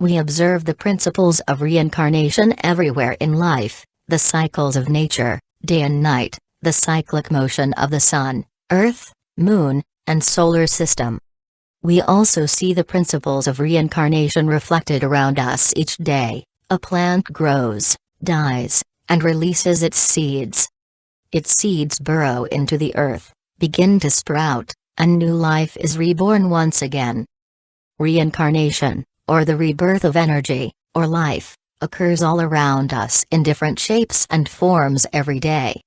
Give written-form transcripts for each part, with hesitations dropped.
We observe the principles of reincarnation everywhere in life, the cycles of nature, day and night, the cyclic motion of the sun, earth, moon, and solar system. We also see the principles of reincarnation reflected around us each day. A plant grows, dies, and releases its seeds. Its seeds burrow into the earth, begin to sprout, and new life is reborn once again. Reincarnation, or the rebirth of energy, or life, occurs all around us in different shapes and forms every day.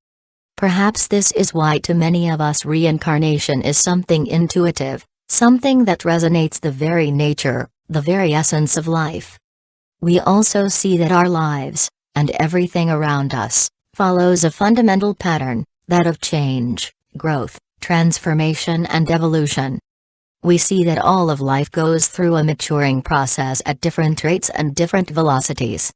Perhaps this is why to many of us reincarnation is something intuitive, something that resonates the very nature, the very essence of life. We also see that our lives, and everything around us, follows a fundamental pattern, that of change, growth, transformation and evolution. We see that all of life goes through a maturing process at different rates and different velocities.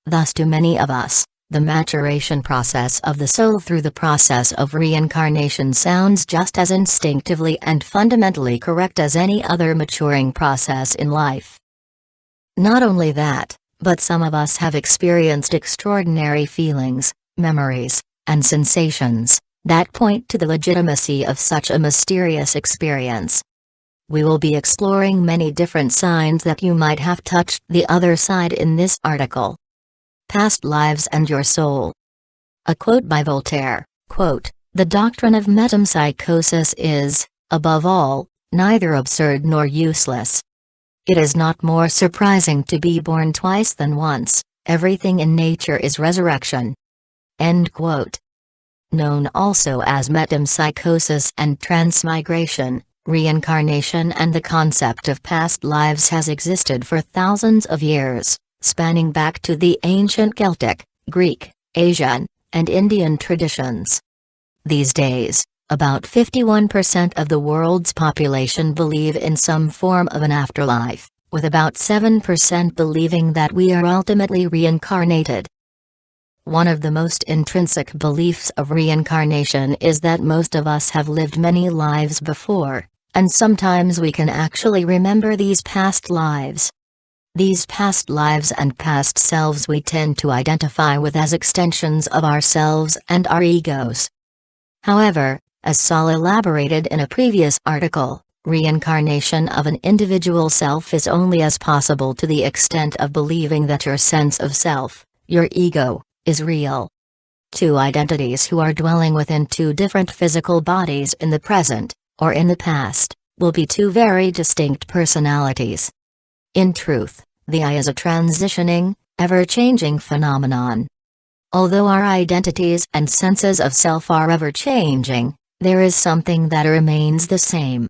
Thus to many of us, the maturation process of the soul through the process of reincarnation sounds just as instinctively and fundamentally correct as any other maturing process in life. Not only that, but some of us have experienced extraordinary feelings, memories, and sensations that point to the legitimacy of such a mysterious experience. We will be exploring many different signs that you might have touched the other side in this article. Past lives and your soul. A quote by Voltaire, quote, "The doctrine of metempsychosis is, above all, neither absurd nor useless. It is not more surprising to be born twice than once, everything in nature is resurrection." End quote. Known also as metempsychosis and transmigration, reincarnation and the concept of past lives has existed for thousands of years, spanning back to the ancient Celtic, Greek, Asian, and Indian traditions. These days, about 51% of the world's population believe in some form of an afterlife, with about 7% believing that we are ultimately reincarnated. One of the most intrinsic beliefs of reincarnation is that most of us have lived many lives before, and sometimes we can actually remember these past lives. These past lives and past selves we tend to identify with as extensions of ourselves and our egos. However, as Saul elaborated in a previous article, reincarnation of an individual self is only as possible to the extent of believing that your sense of self, your ego, is real. Two identities who are dwelling within two different physical bodies in the present, or in the past, will be two very distinct personalities. In truth, the I is a transitioning, ever-changing phenomenon. Although our identities and senses of self are ever-changing, there is something that remains the same.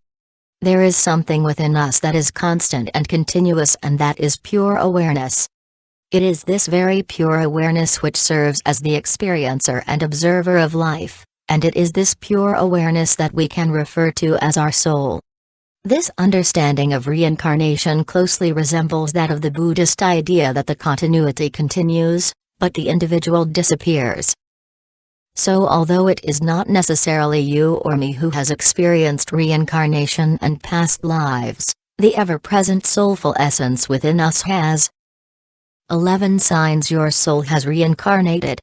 There is something within us that is constant and continuous, and that is pure awareness. It is this very pure awareness which serves as the experiencer and observer of life, and it is this pure awareness that we can refer to as our soul. This understanding of reincarnation closely resembles that of the Buddhist idea that the continuity continues, but the individual disappears. So although it is not necessarily you or me who has experienced reincarnation and past lives, the ever-present soulful essence within us has. 11 signs your soul has reincarnated.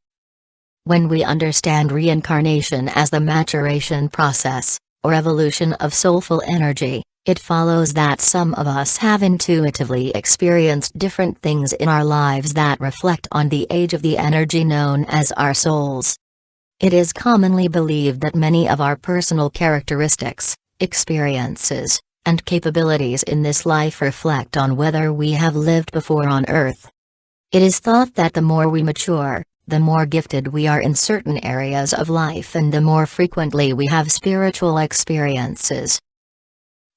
When we understand reincarnation as the maturation process, or evolution of soulful energy, it follows that some of us have intuitively experienced different things in our lives that reflect on the age of the energy known as our souls. It is commonly believed that many of our personal characteristics, experiences, and capabilities in this life reflect on whether we have lived before on Earth. It is thought that the more we mature, the more gifted we are in certain areas of life and the more frequently we have spiritual experiences.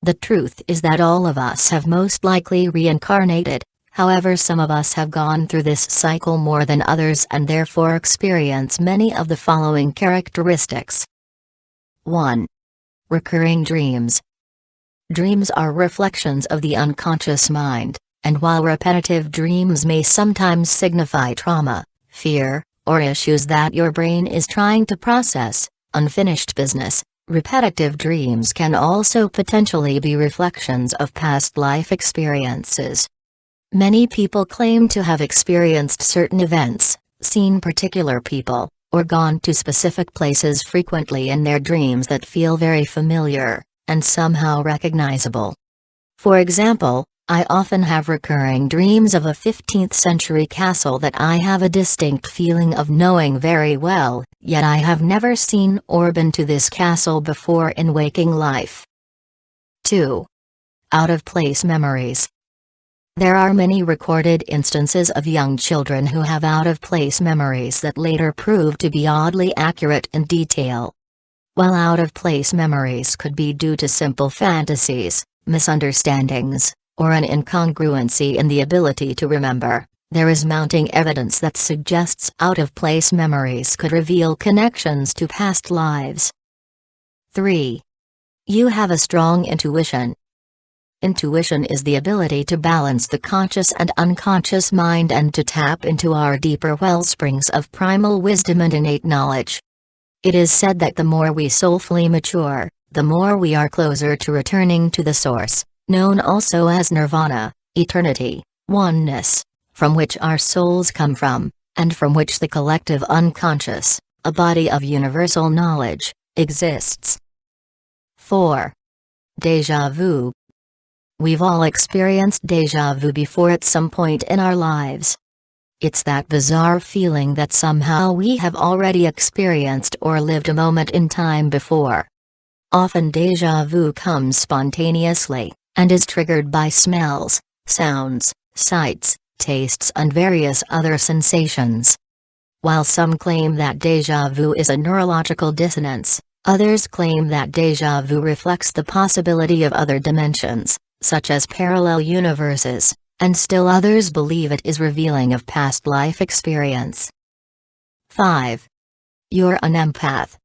The truth is that all of us have most likely reincarnated, however some of us have gone through this cycle more than others and therefore experience many of the following characteristics. 1. Recurring dreams. Dreams are reflections of the unconscious mind, and while repetitive dreams may sometimes signify trauma, fear, or issues that your brain is trying to process, unfinished business, repetitive dreams can also potentially be reflections of past life experiences. Many people claim to have experienced certain events, seen particular people, or gone to specific places frequently in their dreams that feel very familiar, and somehow recognizable. For example, I often have recurring dreams of a 15th century castle that I have a distinct feeling of knowing very well, yet I have never seen or been to this castle before in waking life. 2. Out-of-place memories. There are many recorded instances of young children who have out-of-place memories that later prove to be oddly accurate in detail. While out-of-place memories could be due to simple fantasies, misunderstandings, or an incongruency in the ability to remember, there is mounting evidence that suggests out-of-place memories could reveal connections to past lives. 3. You have a strong intuition. Intuition is the ability to balance the conscious and unconscious mind and to tap into our deeper wellsprings of primal wisdom and innate knowledge. It is said that the more we soulfully mature, the more we are closer to returning to the source, known also as nirvana, eternity, oneness, from which our souls come from, and from which the collective unconscious, a body of universal knowledge, exists. 4. Déjà vu. We've all experienced déjà vu before at some point in our lives. It's that bizarre feeling that somehow we have already experienced or lived a moment in time before. Often déjà vu comes spontaneously, and is triggered by smells, sounds, sights, tastes and various other sensations. While some claim that déjà vu is a neurological dissonance, others claim that déjà vu reflects the possibility of other dimensions, such as parallel universes, and still others believe it is revealing of past life experience. 5. You're an empath.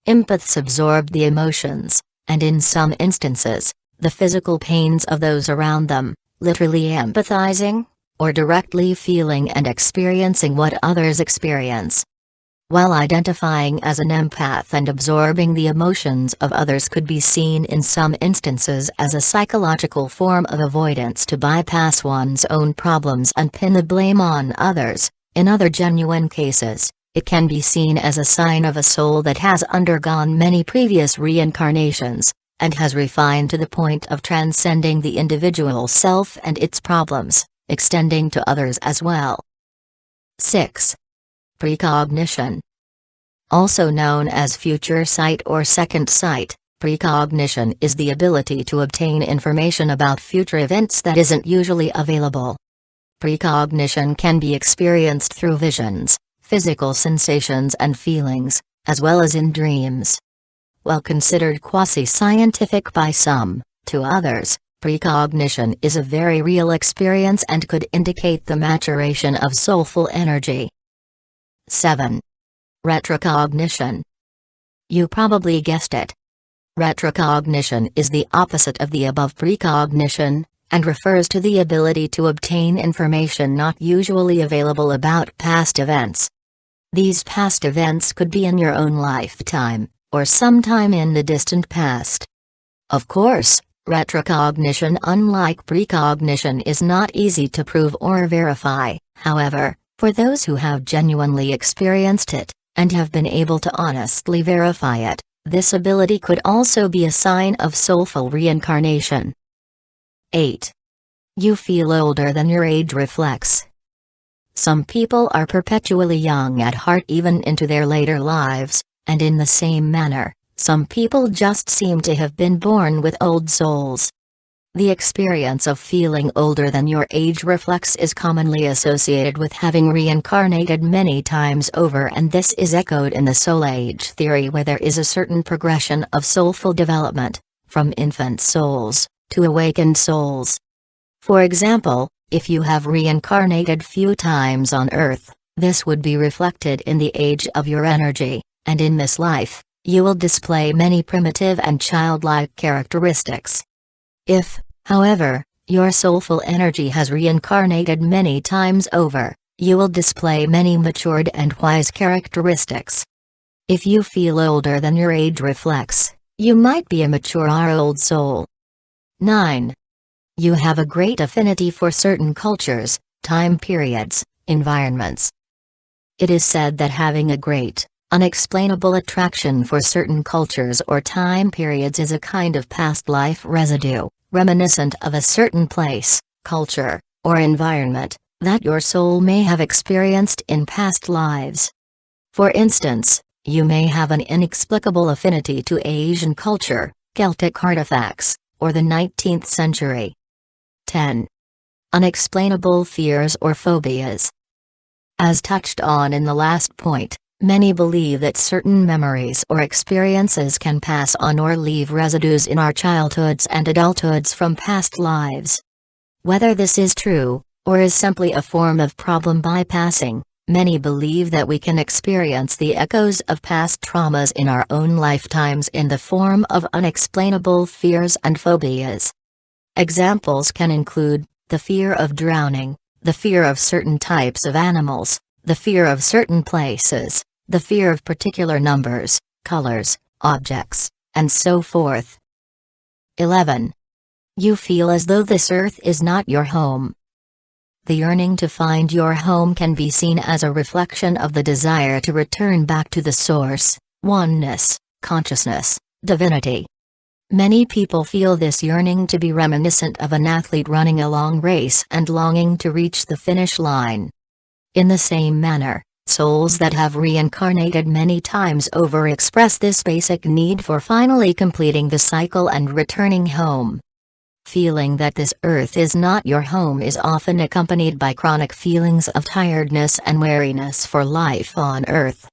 Empaths absorb the emotions, and in some instances, the physical pains of those around them, literally empathizing, or directly feeling and experiencing what others experience. While identifying as an empath and absorbing the emotions of others could be seen in some instances as a psychological form of avoidance to bypass one's own problems and pin the blame on others, in other genuine cases, it can be seen as a sign of a soul that has undergone many previous reincarnations, and has refined to the point of transcending the individual self and its problems, extending to others as well. 6. Precognition. Also known as future sight or second sight, precognition is the ability to obtain information about future events that isn't usually available. Precognition can be experienced through visions, physical sensations and feelings, as well as in dreams. While considered quasi-scientific by some, to others, precognition is a very real experience and could indicate the maturation of soulful energy. 7. Retrocognition. You probably guessed it. Retrocognition is the opposite of the above precognition, and refers to the ability to obtain information not usually available about past events. These past events could be in your own lifetime, or sometime in the distant past. Of course, retrocognition, unlike precognition, is not easy to prove or verify. However, for those who have genuinely experienced it, and have been able to honestly verify it, this ability could also be a sign of soulful reincarnation. 8. You feel older than your age reflects. Some people are perpetually young at heart even into their later lives, and in the same manner, some people just seem to have been born with old souls. The experience of feeling older than your age reflects is commonly associated with having reincarnated many times over, and this is echoed in the soul age theory, where there is a certain progression of soulful development, from infant souls to awakened souls. For example, if you have reincarnated few times on Earth, this would be reflected in the age of your energy, and in this life, you will display many primitive and childlike characteristics. If, however, your soulful energy has reincarnated many times over, you will display many matured and wise characteristics. If you feel older than your age reflects, you might be a mature or old soul. 9. You have a great affinity for certain cultures, time periods, environments. It is said that having a great, unexplainable attraction for certain cultures or time periods is a kind of past life residue, reminiscent of a certain place, culture, or environment that your soul may have experienced in past lives. For instance, you may have an inexplicable affinity to Asian culture, Celtic artifacts, or the 19th century. 10. Unexplainable fears or phobias. As touched on in the last point, many believe that certain memories or experiences can pass on or leave residues in our childhoods and adulthoods from past lives. Whether this is true, or is simply a form of problem bypassing, many believe that we can experience the echoes of past traumas in our own lifetimes in the form of unexplainable fears and phobias. Examples can include the fear of drowning, the fear of certain types of animals, the fear of certain places, the fear of particular numbers, colors, objects, and so forth. 11. You feel as though this earth is not your home. The yearning to find your home can be seen as a reflection of the desire to return back to the source, oneness, consciousness, divinity. Many people feel this yearning to be reminiscent of an athlete running a long race and longing to reach the finish line. In the same manner, souls that have reincarnated many times over express this basic need for finally completing the cycle and returning home. Feeling that this earth is not your home is often accompanied by chronic feelings of tiredness and weariness for life on earth.